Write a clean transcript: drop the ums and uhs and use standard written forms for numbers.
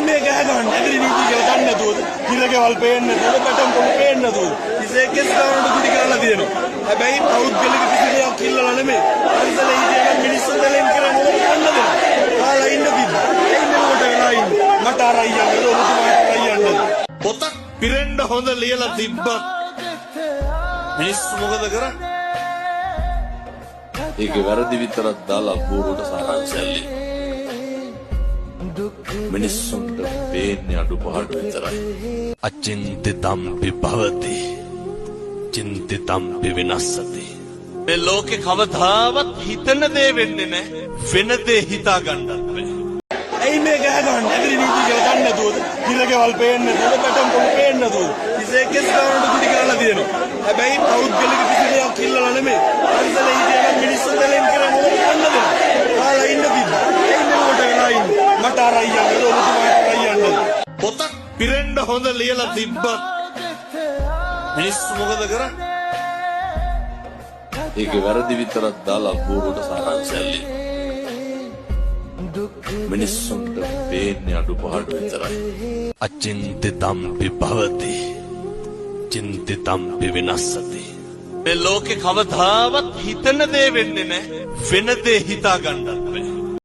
මේ ගහ ගන්න ඇගරි නීති කියලා දන්නේ නැතුවද? හිරකවල් පේන්නේ නැතුවද? බටම් පොල් පේන්නේ නැතුවද? ඉසේකස් ගානට කුඩි කරලා තියෙනවා. හැබැයි පෞද්ගලික කිසි දෙයක් කිල්ලලා නෙමෙයි. පරිසරයේ ඉඳලා මිනිස්සු දෙලෙන් කරන්නේ අන්න දෙනවා. කාලා ඉන්න තිබ්බා. ඒ මෙලොවට වෙලා ඉන්නේ. මට අරයි යන්නේ ඔබතුමාට අරයි යන්නේ. පොතක් පිරෙන්න හොඳ ලියලා තිබ්බත් මිනිස්සු මොකද කරන්නේ? ඒකේ වැරදි විතරක් දාලා බෝරුවට සාරාංශයල්ලි. මිනිස්සුන්ට පේන්නේ අඩුපාඩු විතරයි. අචින්තිතම්පි භවති චින්තිතම්පි විනස්සති. මේ ලෝකේ කවදාවත් හිතන දේ වෙන්නේ නැහැ. වෙන දේ හිතා ගන්නත් බෑ. ඇයි මේ ගහ ගන්න ඇගරි නීති කියලා දන්නේ නැතුවද? හිරකවල් පේන්නේ නැතුවද? බටම් පොල් පේන්නේ නැතුවද? ඉසේකස් ගානට කුඩි කරලා තියෙනවා. හැබැයි පෞද්ගලික කිසි දෙයක් කිල්ලලා නෙමෙයි. පරිසරයේ ඉඳලා මිනිස්සු දෙලෙන් කරන්නේ අන්න දෙනවා. කාලා ඉන්න තිබ්බා. ඒ මෙලොවට වෙලා ඉන්නේ. මට අරයි යන්නේ ඔබතුමාට අරයි යන්නේ. පොතක් පිරෙන්න හොඳ ලියලා තිබ්බත් මිනිස්සු මොකද කරන්නේ? ඒකේ වැරදි විතරක් දාලා බෝරුවට සාරාංශයල්ලි. මිනිස්සුන්ට පේන්නේ අඩුපාඩු විතරයි. අචින්තිතම්පි භවති චින්තිතම්පි විනස්සති. මේ ලෝකේ කවදාවත් හිතන දේ වෙන්නේ නැහැ. වෙන දේ හිතා ගන්නත්